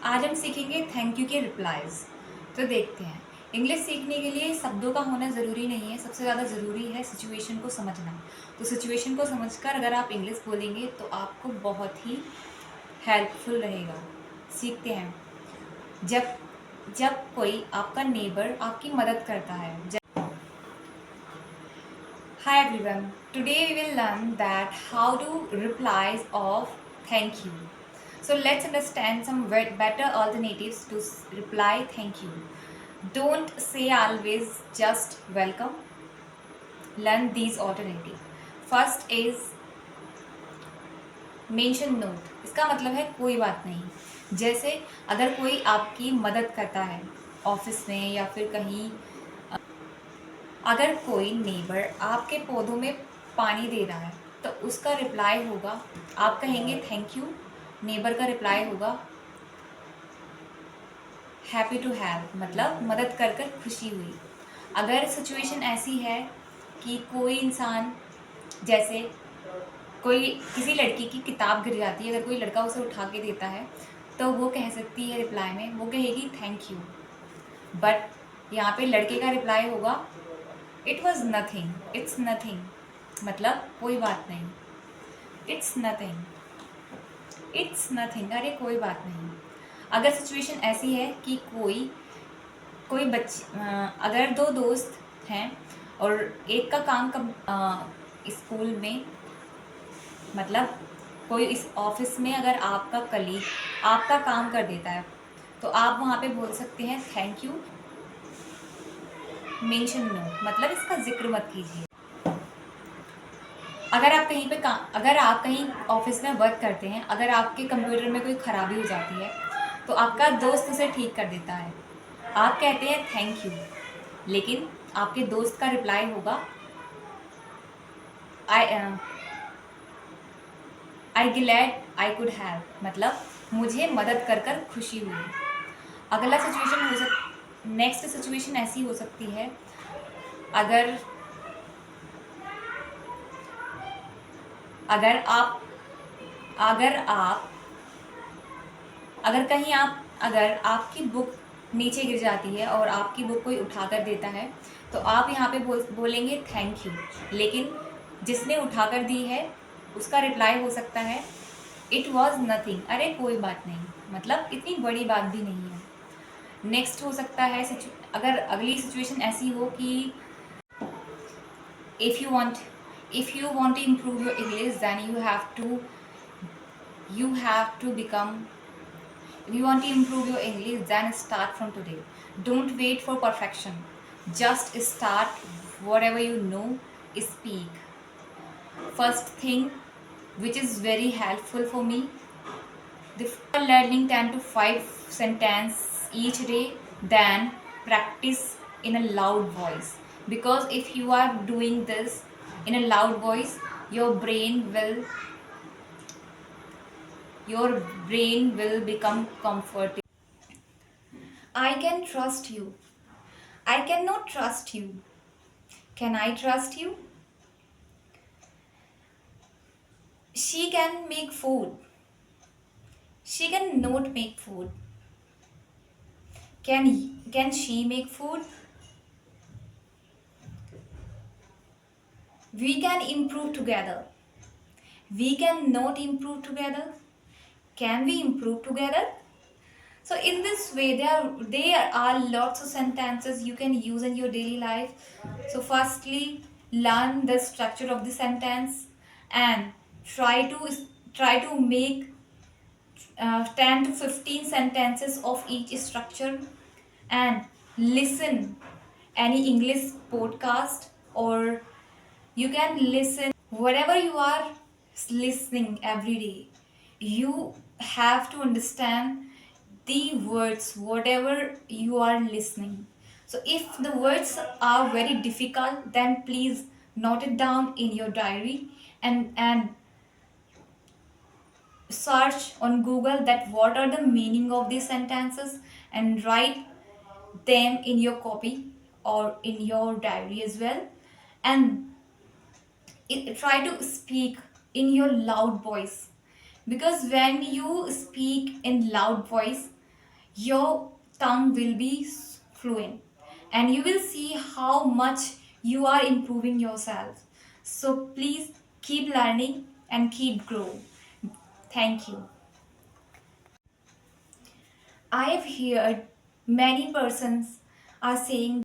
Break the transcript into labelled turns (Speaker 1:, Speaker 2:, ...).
Speaker 1: आज हम सीखेंगे थैंक यू के रिप्लाईज। तो देखते हैं, इंग्लिश सीखने के लिए शब्दों का होना ज़रूरी नहीं है, सबसे ज़्यादा ज़रूरी है सिचुएशन को समझना। तो सिचुएशन को समझकर अगर आप इंग्लिश बोलेंगे तो आपको बहुत ही हेल्पफुल रहेगा। सीखते हैं। जब जब कोई आपका नेबर आपकी मदद करता है। Hi everyone, today we will learn that how to replies of thank you. So let's understand some better alternatives to reply thank you. Don't say always just welcome. Learn these alternatives. First is mention note. इसका मतलब है कोई बात नहीं। जैसे अगर कोई आपकी मदद करता है ऑफिस में या फिर कहीं, अगर कोई नेबर आपके पौधों में पानी दे रहा है तो उसका रिप्लाई होगा, आप कहेंगे थैंक यू, नेबर का रिप्लाई होगा हैप्पी टू हेल्प, मतलब मदद कर कर खुशी हुई। अगर सिचुएशन ऐसी है कि कोई इंसान, जैसे कोई किसी लड़की की किताब गिर जाती है, अगर कोई लड़का उसे उठा के देता है तो वो कह सकती है रिप्लाई में, वो कहेगी थैंक यू। बट यहाँ पे लड़के का रिप्लाई होगा it was nothing, it's nothing, मतलब कोई बात नहीं। इट्स नथिंग, इट्स नथिंग, अरे कोई बात नहीं। अगर सिचुएशन ऐसी है कि कोई कोई अगर दो दोस्त हैं और एक का काम स्कूल में, मतलब कोई इस ऑफिस में अगर आपका कलीग आपका काम कर देता है तो आप वहाँ पे बोल सकते हैं थैंक यू, मेंशन नो, मतलब इसका जिक्र मत कीजिए। अगर आप कहीं ऑफिस में वर्क करते हैं, अगर आपके कंप्यूटर में कोई ख़राबी हो जाती है तो आपका दोस्त उसे ठीक कर देता है, आप कहते हैं थैंक यू, लेकिन आपके दोस्त का रिप्लाई होगा आई ग्लैड आई कुड हेल्प, मतलब मुझे मदद कर कर खुशी हुई। अगला नेक्स्ट सिचुएशन ऐसी हो सकती है, अगर अगर आप अगर आप अगर कहीं आप अगर आपकी बुक नीचे गिर जाती है और आपकी बुक कोई उठा कर देता है तो आप यहाँ पे बोलेंगे थैंक यू, लेकिन जिसने उठा कर दी है उसका रिप्लाई हो सकता है इट वॉज नथिंग, अरे कोई बात नहीं, मतलब इतनी बड़ी बात भी नहीं है। नेक्स्ट हो सकता है अगर अगली सिचुएशन ऐसी हो कि if you want to improve your English, then you have to become if you want to improve your English, then start from today. Don't wait for perfection, just start. Whatever you know, speak. First thing which is very helpful for me, the learning 10 to 5 sentence each day, then practice in a loud voice, because if you are doing this in a loud voice, your brain will become comfortable. I can trust you, I cannot trust you, can I trust you? She can make food, she can not make food, can she make food? We can improve together, we can not improve together, can we improve together? So in this way there are lots of sentences you can use in your daily life. So firstly, learn the structure of the sentence and try to make 10 to 15 sentences of each structure, and listen any English podcast, or you can listen whatever you are listening every day. You have to understand the words whatever you are listening. So if the words are very difficult, then please note it down in your diary, and search on Google that what are the meaning of these sentences, and write them in your copy or in your diary as well. And try to speak in your loud voice, because when you speak in loud voice, your tongue will be fluent, and you will see how much you are improving yourself. So please keep learning and keep growing. Thank you. I have heard many persons are saying